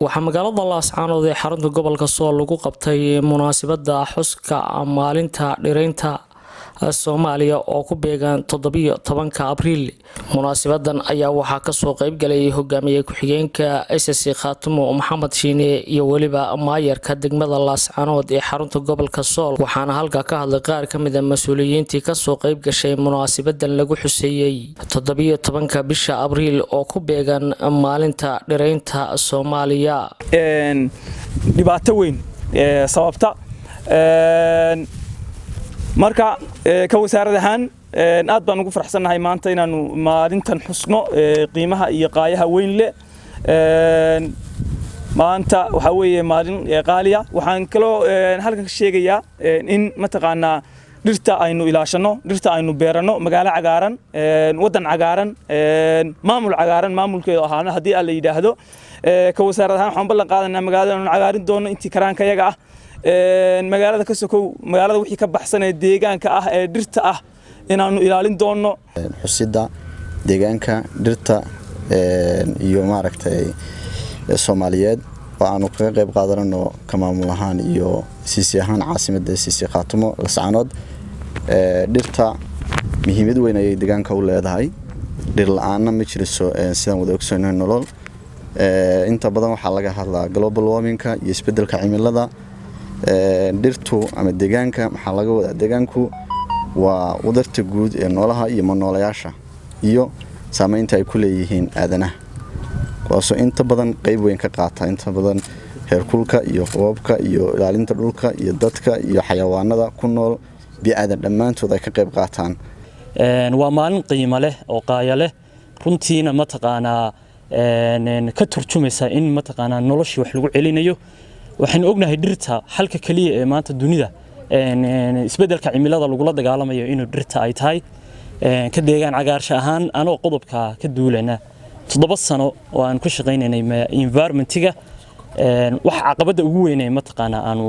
waxaa magaalada Laascaanood ee xarunta gobolka Sool lagu qabtay munaasabada xuska maalinta dhiraynta Soomaaliya oo ku beegan 17 Abriil. Munaasabadan ayaa waxaa ka soo qayb galay hogaamiye ku-xigeenka SSC Khaatumo Maxamed Shiine iyo waliba maayarka degmada Laascaanood ee xarunta gobolka Sool. waxaana halka ka hadlay qaar ka mid ah mas'uuliyiintii ka soo qayb gashay munaasabadan lagu xuseeyay 17 bisha Abriil oo ku beegan maalinta dhiraynta Soomaaliya. dhibaato weyn sababta marka ka wasaarad ahaan aad baan ugu faraxsanahay maanta inaanu maalintan xusno qiimaha iyo qaayaha weyn leh maanta waxa weeye maalin qaaliya waxaan kaloo halkan ka sheegayaa in mataqaana dhirta aynu ilaashano dhirta aynu beerano magaalo cagaaran wadan cagaaran maamul cagaaran maamulkeedu ahaana hadii aan la yiraahdo ka wasaarad ahaan waxaan ballan qaadanaa magaalada cagaarin doono intii karaanka yaga ah magaalada ka sokow magaalada wixii ka baxsan ee deegaanka ah ee dhirta ah inaanu ilaalin doono xusida deegaanka dhirta iyo maaragtay Soomaaliyeed waanu kaga qayb qaadanno ka maamul ahaan iyo SSC ahaan caasimadda SSC Khaatumo Laascaanood dhirta muhiimad weyn ay deegaanka u leedahay dhir la'aana ma jiro sidaan wada ogsoonay nolol inta badan waxa laga hadlaa global warming-ka iyo isbedelka cimilada dhirtu ama deegaanka waxa laga wadaa deegaanku waa wadarta guud ee noolaha iyo noolayaasha iyo saameynta ay ku leeyihiin aadanaha kuwaasoo inta badan qayb weyn ka qaata inta badan heerkulka iyo qoobka iyo ilaalinta dhulka iyo dadka iyo xayawaanada ku nool bi'aada dhammaantood ay ka qayb qaataan waa maalin qiimo leh oo qaaya leh runtiina ma taqaanaa ka turjumaysa in ma taqaanaa noloshii wax lagu celinayo waxaan ognahay dhirta halka kaliya ee maanta dunida isbedelka cimilada lagu la dagaalamayo inuu dhirta ay tahay ka deegaan cagaarsha ahaan anoo qodobka ka duulana 7 sano oo aan ku shaqeynay environmentiga wax caqabada ugu weyn ee ma taqaanaa aanu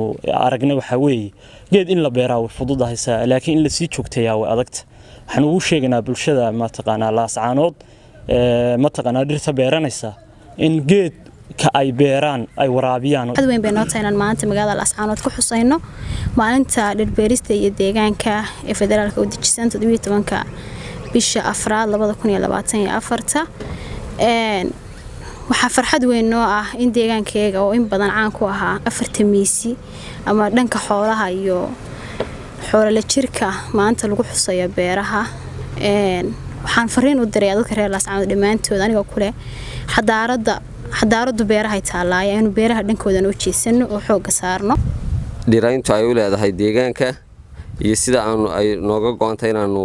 aragnay waxa weeye geed in la beeraa way fududahaysa laakiin in la sii joogteeyaa way adagta waxaan ugu sheegnaa bulshada ma taqaanaa Laascaanood ma taqaanaa dhirta beeranaysa in geed ka ay beeraan ay waraabiyaan aad weyn bay noo tahay maanta magaalada Laascaanood ku xusayno maalinta dhir beerista iyo deegaanka ee federaalka u dejisan 17 bisha Abriil 2024 waxa farxad weyn noo ah in deegaankeega oo in badan caan ku ahaa afarta miisi ama dhanka xoolaha iyo xoolo jirka maanta lagu xusayo beeraha waxaan fariin u diray dadka reer Laascaanood dhamaantood aniga kule xadaaradu beeraha ay taalaayeen inuu beeraha dhankooda u jeesano oo xoog saarno dhirayntu ay u leedahay deegaanka iyo sida aanu ay nooga go'antay inaanu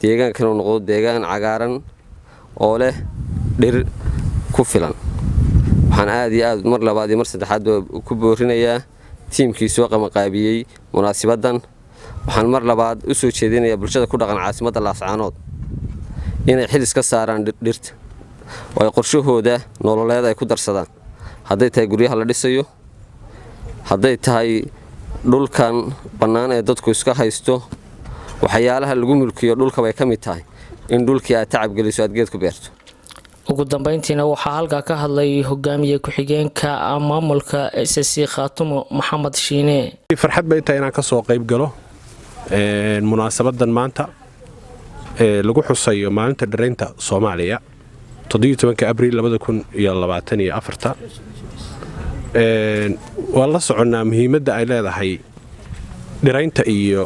deegaankan u noqdo deegaan cagaaran oo leh dhir ku filan waxaan aad iyo aad mar labaad iyo mar saddexaad ku boorinayaa tiimkii soo qabanqaabiyay munaasabadan waxaan mar labaad u soo jeedinayaa bulshada ku dhaqan caasimadda Laascaanood inay xil iska saaraan dhirta oo ay qorshahooda nololeed ay ku darsadaan hadday tahay guryaha la dhisayo hadday tahay dhulkan bannaan ee dadku iska haysto waxyaalaha lagu mulkiyo dhulka bay ka mid tahay in dhulkii aad tacab geliso aad geed ku beerto ugu dambeyntiina waxaa halka ka hadlay hogaamiye ku-xigeenka maamulka SSC Khaatumo Maxamed Shiine. farxad bay tahay inaan ka soo qayb galo munaasabadan maanta lagu xusayo maalinta dhiraynta Soomaaliya 17 Abriil 2024 waa la soconaa muhiimadda ay leedahay dhiraynta iyo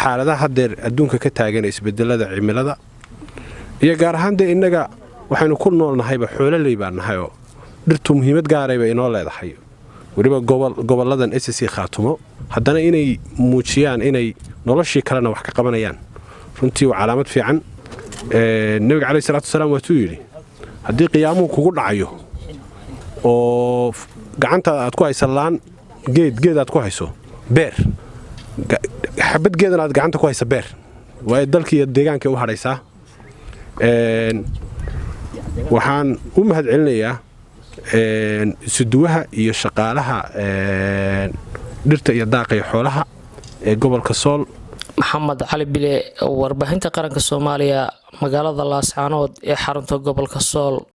xaaladaha hadeer adduunka ka taagan isbedelada cimilada iyo gaar ahaan inaga waxaanu ku noolnahayba xoololey baan nahay oo dhirtu muhiimad gaar ah inoo leedahay waliba goboladan SSC Khaatumo haddana inay muujiyaan inay noloshii kalena wax ka qabanayaan runtii waa calaamad fiican nabiga kaleey salaatu salaam waa yiri haddii qiyaamuhu kugu dhacayo oo gacanta aad ku hayso laan geed aad ku hayso beer xabad geedan aad gacanta ku hayso beer waa dalkii deegaanka u hadhaysaa waxaan u mahad celinayaa suduwaha iyo shaqaalaha dhirta iyo daaqa xoolaha ee gobolka Sool Maxamed Cali Bile warbaahinta qaranka Soomaaliya magaalada Laascaanood ee xarunta gobolka Sool.